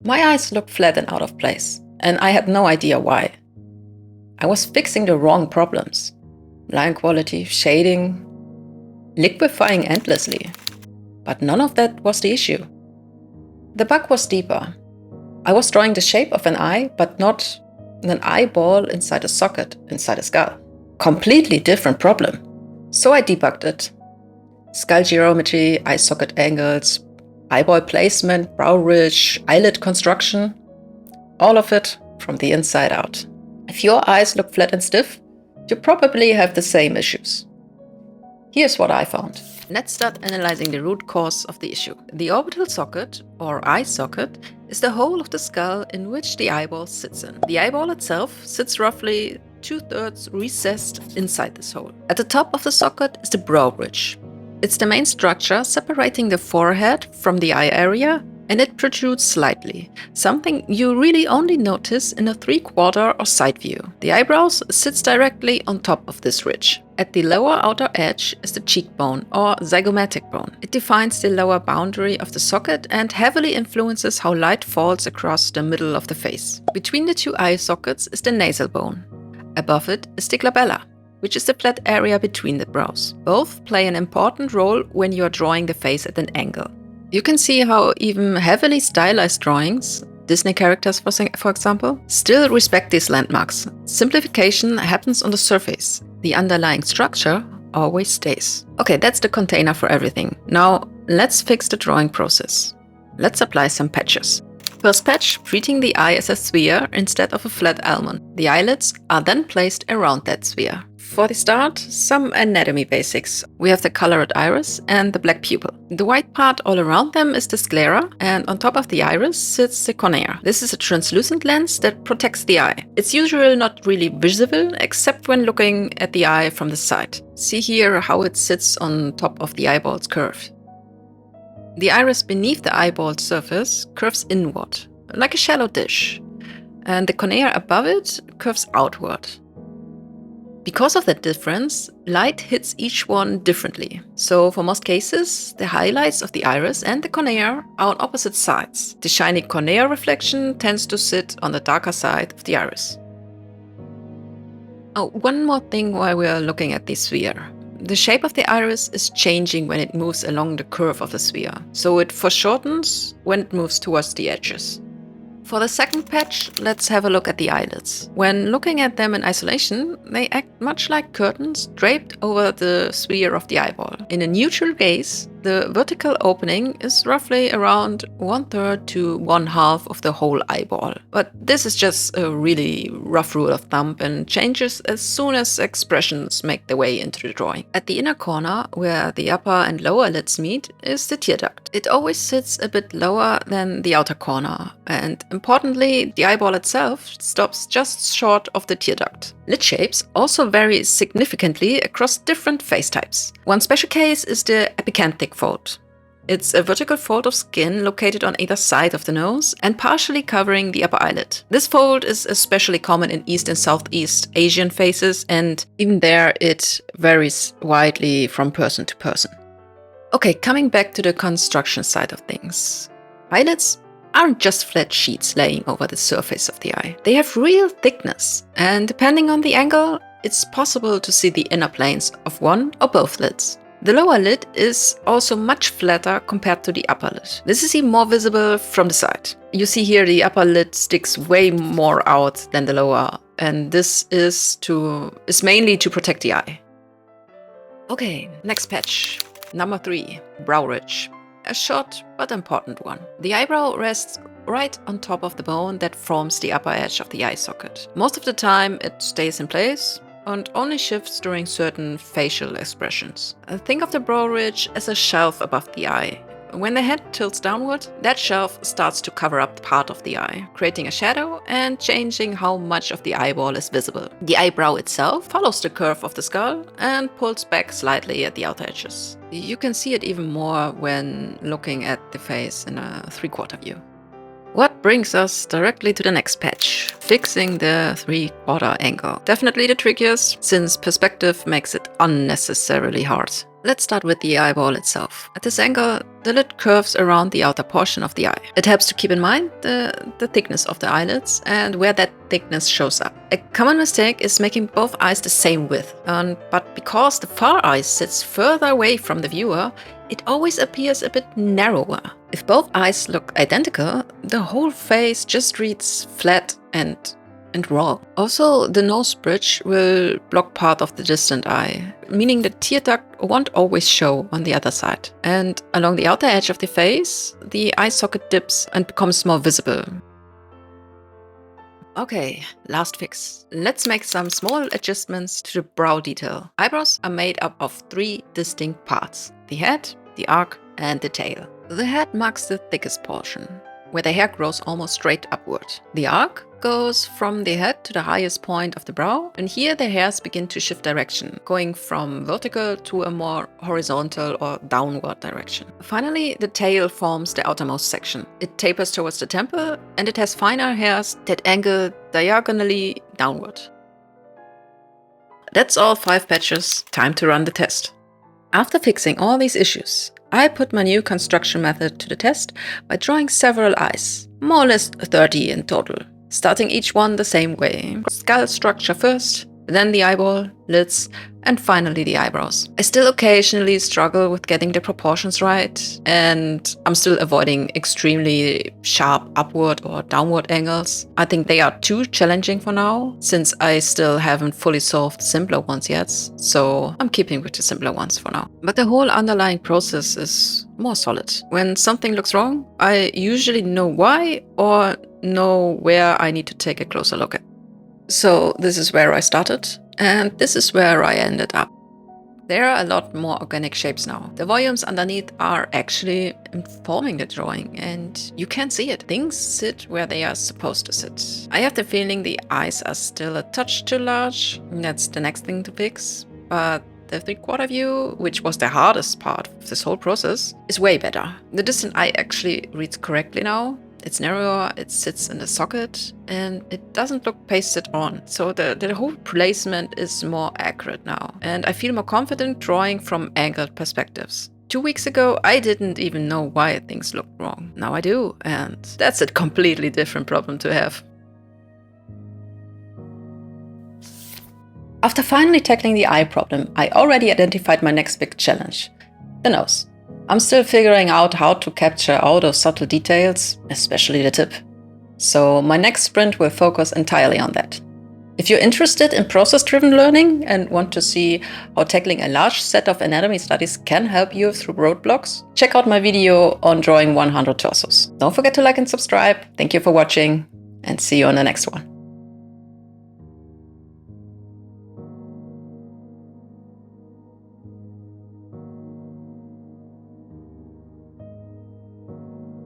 My eyes looked flat and out of place, and I had no idea why. I was fixing the wrong problems. Line quality, shading, liquefying endlessly. But none of that was the issue. The bug was deeper. I was drawing the shape of an eye, but not an eyeball inside a socket, inside a skull. Completely different problem. So I debugged it. Skull geometry, eye socket angles, eyeball placement, brow ridge, eyelid construction. All of it from the inside out. If your eyes look flat and stiff, you probably have the same issues. Here's what I found. Let's start analyzing the root cause of the issue. The orbital socket, or eye socket, is the hole of the skull in which the eyeball sits in. The eyeball itself sits roughly 2/3 recessed inside this hole. At the top of the socket is the brow ridge. It's the main structure separating the forehead from the eye area, and it protrudes slightly, something you really only notice in a 3/4 or side view. The eyebrows sits directly on top of this ridge. At the lower outer edge is the cheekbone, or zygomatic bone. It defines the lower boundary of the socket and heavily influences how light falls across the middle of the face. Between the two eye sockets is the nasal bone. Above it is the glabella, which is the flat area between the brows. Both play an important role when you are drawing the face at an angle. You can see how even heavily stylized drawings, Disney characters for example, still respect these landmarks. Simplification happens on the surface. The underlying structure always stays. Okay, that's the container for everything. Now let's fix the drawing process. Let's apply some patches. First patch, treating the eye as a sphere instead of a flat almond. The eyelids are then placed around that sphere. For the start, some anatomy basics. We have the colored iris and the black pupil. The white part all around them is the sclera, and on top of the iris sits the cornea. This is a translucent lens that protects the eye. It's usually not really visible, except when looking at the eye from the side. See here how it sits on top of the eyeball's curve. The iris beneath the eyeball's surface curves inward, like a shallow dish, and the cornea above it curves outward. Because of that difference, light hits each one differently. So for most cases, the highlights of the iris and the cornea are on opposite sides. The shiny cornea reflection tends to sit on the darker side of the iris. Oh, one more thing while we are looking at the sphere. The shape of the iris is changing when it moves along the curve of the sphere, so it foreshortens when it moves towards the edges. For the second patch, let's have a look at the eyelids. When looking at them in isolation, they act much like curtains draped over the sphere of the eyeball. In a neutral gaze, the vertical opening is roughly around 1/3 to 1/2 of the whole eyeball. But this is just a really rough rule of thumb and changes as soon as expressions make their way into the drawing. At the inner corner, where the upper and lower lids meet, is the tear duct. It always sits a bit lower than the outer corner, and importantly, the eyeball itself stops just short of the tear duct. Lid shapes also vary significantly across different face types. One special case is the epicanthic fold. It's a vertical fold of skin located on either side of the nose and partially covering the upper eyelid. This fold is especially common in East and Southeast Asian faces, and even there it varies widely from person to person. Okay, coming back to the construction side of things. Eyelids aren't just flat sheets laying over the surface of the eye. They have real thickness, and depending on the angle, it's possible to see the inner planes of one or both lids. The lower lid is also much flatter compared to the upper lid. This is even more visible from the side. You see here the upper lid sticks way more out than the lower, and this is mainly to protect the eye. Okay, next patch. Number 3, brow ridge. A short but important one. The eyebrow rests right on top of the bone that forms the upper edge of the eye socket. Most of the time it stays in place and only shifts during certain facial expressions. Think of the brow ridge as a shelf above the eye. When the head tilts downward, that shelf starts to cover up part of the eye, creating a shadow and changing how much of the eyeball is visible. The eyebrow itself follows the curve of the skull and pulls back slightly at the outer edges. You can see it even more when looking at the face in a 3/4 view. What brings us directly to the next patch, fixing the 3/4 angle. Definitely the trickiest, since perspective makes it unnecessarily hard. Let's start with the eyeball itself. At this angle, the lid curves around the outer portion of the eye. It helps to keep in mind the thickness of the eyelids and where that thickness shows up. A common mistake is making both eyes the same width, but because the far eye sits further away from the viewer, it always appears a bit narrower. If both eyes look identical, the whole face just reads flat and wrong. Also, the nose bridge will block part of the distant eye, meaning the tear duct won't always show on the other side. And along the outer edge of the face, the eye socket dips and becomes more visible. Okay, last fix. Let's make some small adjustments to the brow detail. Eyebrows are made up of 3 distinct parts: the head, the arc, and the tail. The head marks the thickest portion, where the hair grows almost straight upward. The arc goes from the head to the highest point of the brow, and here the hairs begin to shift direction, going from vertical to a more horizontal or downward direction. Finally, the tail forms the outermost section. It tapers towards the temple, and it has finer hairs that angle diagonally downward. That's all 5 patches. Time to run the test. After fixing all these issues, I put my new construction method to the test by drawing several eyes, more or less 30 in total, starting each one the same way. Skull structure first, then the eyeball, lids, and finally the eyebrows. I still occasionally struggle with getting the proportions right, and I'm still avoiding extremely sharp upward or downward angles. I think they are too challenging for now, since I still haven't fully solved simpler ones yet, so I'm keeping with the simpler ones for now. But the whole underlying process is more solid. When something looks wrong, I usually know why or know where I need to take a closer look at. So this is where I started, and this is where I ended up. There are a lot more organic shapes now. The volumes underneath are actually informing the drawing, and you can see it. Things sit where they are supposed to sit. I have the feeling the eyes are still a touch too large. That's the next thing to fix. But the 3/4 view, which was the hardest part of this whole process, is way better. The distant eye actually reads correctly now. It's narrower, it sits in the socket, and it doesn't look pasted on. So the whole placement is more accurate now. And I feel more confident drawing from angled perspectives. 2 weeks ago, I didn't even know why things looked wrong. Now I do, and that's a completely different problem to have. After finally tackling the eye problem, I already identified my next big challenge: the nose. I'm still figuring out how to capture all those subtle details, especially the tip. So my next sprint will focus entirely on that. If you're interested in process-driven learning and want to see how tackling a large set of anatomy studies can help you through roadblocks, check out my video on drawing 100 torsos. Don't forget to like and subscribe. Thank you for watching, and see you on the next one.